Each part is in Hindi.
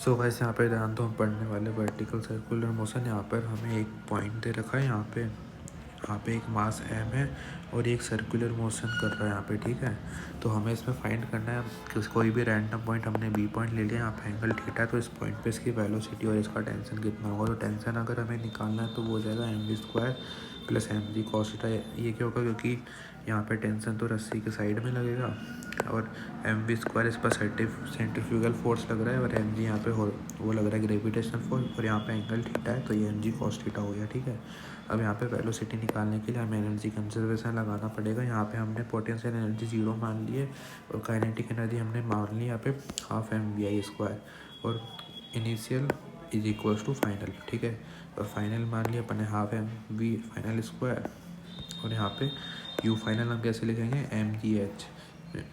सो गाइस यहाँ पे ध्यान दो, हम पढ़ने वाले वर्टिकल सर्कुलर मोशन। यहाँ पर हमें एक पॉइंट दे रखा है, यहाँ पे एक मास m है और एक सर्कुलर मोशन कर रहा है यहाँ पे, ठीक है। तो हमें इसमें फाइंड करना है कि कोई भी रैंडम पॉइंट, हमने b पॉइंट ले लिया, यहाँ पे एंगल थीटा, तो इस पॉइंट पे इसकी वेलोसिटी और इसका टेंशन कितना होगा। तो टेंशन अगर हमें निकालना है तो वो हो जाएगा mv² plus mg cos theta. ये क्या होगा, क्योंकि यहाँ पे टेंशन तो रस्सी के साइड में लगेगा और mv² इस पर सेंट्रीफ्यूगल फोर्स लग रहा है और mg यहाँ पे वो लग रहा है ग्रेविटेशनल फोर्स, और यहाँ पे एंगल थीटा है तो ये mg cos थीटा हो गया, ठीक है। अब यहाँ पे वेलोसिटी निकालने के लिए हमें एनर्जी कंजर्वेशन लगाना पड़ेगा। यहाँ पे हमने पोटेंशियल एनर्जी 0 मान ली है और काइनेटिक एनर्जी हमने मान ली यहाँ पे हाफ mvi² और initial is equals to final, ठीक है। और फाइनल मान लिया अपने हाफ mv फाइनल स्क्वायर, और यहाँ पे u फाइनल हम कैसे लिखेंगे mgh।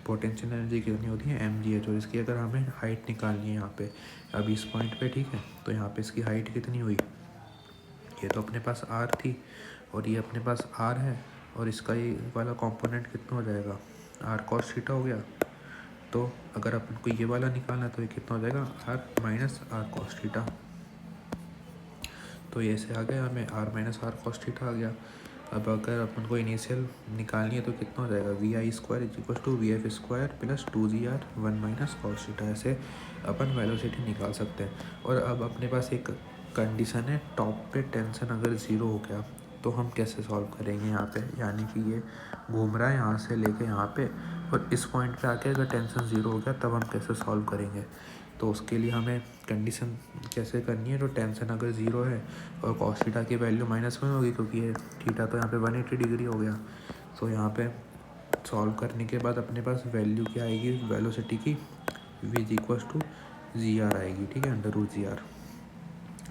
पोटेंशियल एनर्जी कितनी होती है mgh, और इसकी अगर हमें हाइट निकालनी है यहाँ पे अब इस पॉइंट पे, ठीक है। तो यहाँ पे इसकी हाइट कितनी हुई, ये तो अपने पास r थी और ये अपने पास r है, और इसका ये वाला कंपोनेंट कितना हो जाएगा r cos थीटा हो गया। तो अगर अपन को ये वाला निकालना है तो ये कितना हो जाएगा r minus r cos theta. तो ये से आ गया हमें r minus r cos theta आ गया। अब अगर अपन को इनिशियल निकालनी है तो कितना हो जाएगा vi² is equal to vf² plus 2gr 1 minus cos theta. ऐसे अपन वेलोसिटी निकाल सकते हैं। और अब अपने पास एक कंडीशन है, टॉप पे टेंशन अगर 0 हो गया तो हम कैसे सॉल्व करेंगे यहाँ पे, यानी कि ये घूम रहा है यहाँ से लेके यहाँ पे, और इस पॉइंट पे आके अगर टेंशन 0 हो गया तब हम कैसे सॉल्व करेंगे। तो उसके लिए हमें कंडीशन कैसे करनी है, तो टेंशन अगर 0 है और cos थीटा की वैल्यू -1 होगी, क्योंकि ये थीटा तो यहाँ पे 180 डिग्री हो गया। तो यहाँ पे सॉल्व करने के बाद अपने पास वैल्यू क्या आएगी वेलोसिटी की, v is equals to gr आएगी, ठीक है, √gr।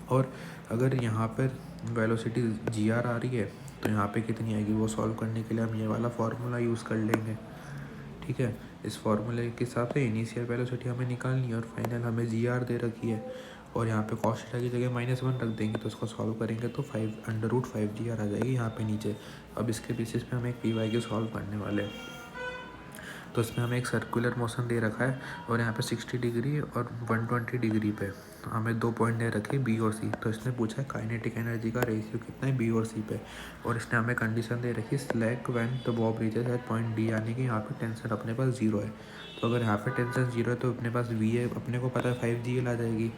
और अगर यहाँ पर वेलोसिटी gr आ रही है तो यहाँ पे कितनी आएगी, वो सॉल्व करने के लिए हम ये वाला फार्मूला यूज़ कर लेंगे, ठीक है। इस फार्मूले के हिसाब से इनिशियल वेलोसिटी हमें निकालनी है और फाइनल हमें gr दे रखी है, और यहाँ पे cos थीटा की जगह -1 रख देंगे तो इसको सॉल्व करेंगे तो 5√5gr आ जाएगी यहाँ पे नीचे। अब इसके बेसिस पे हम एक py सॉल्व करने वाले हैं। तो इसमें हमें एक सर्कुलर मोशन दे रखा है और यहाँ पे 60 डिग्री और 120 डिग्री पे हमें 2 पॉइंट दे रखे बी और सी। तो इसने पूछा है काइनेटिक एनर्जी का रेशियो कितना है बी और सी पे, और इसने हमें कंडीशन दे रखी है slack when the bob reaches at point D, यानी कि यहाँ पे टेंशन अपने पास 0 है। तो अगर यहाँ पे टेंशन 0 है तो अपने पास वी है, अपने को पता है 5gl आ जाएगी,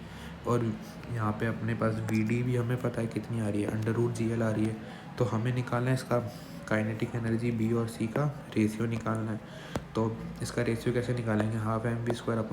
और यहाँ पे अपने पास वी डी भी हमें पता है कितनी आ रही है √gl आ रही है। तो हमें निकालना है इसका काइनेटिक एनर्जी बी और सी का रेशियो निकालना है। तो इसका रेशियो कैसे निकालेंगे, हाफ mv² अपन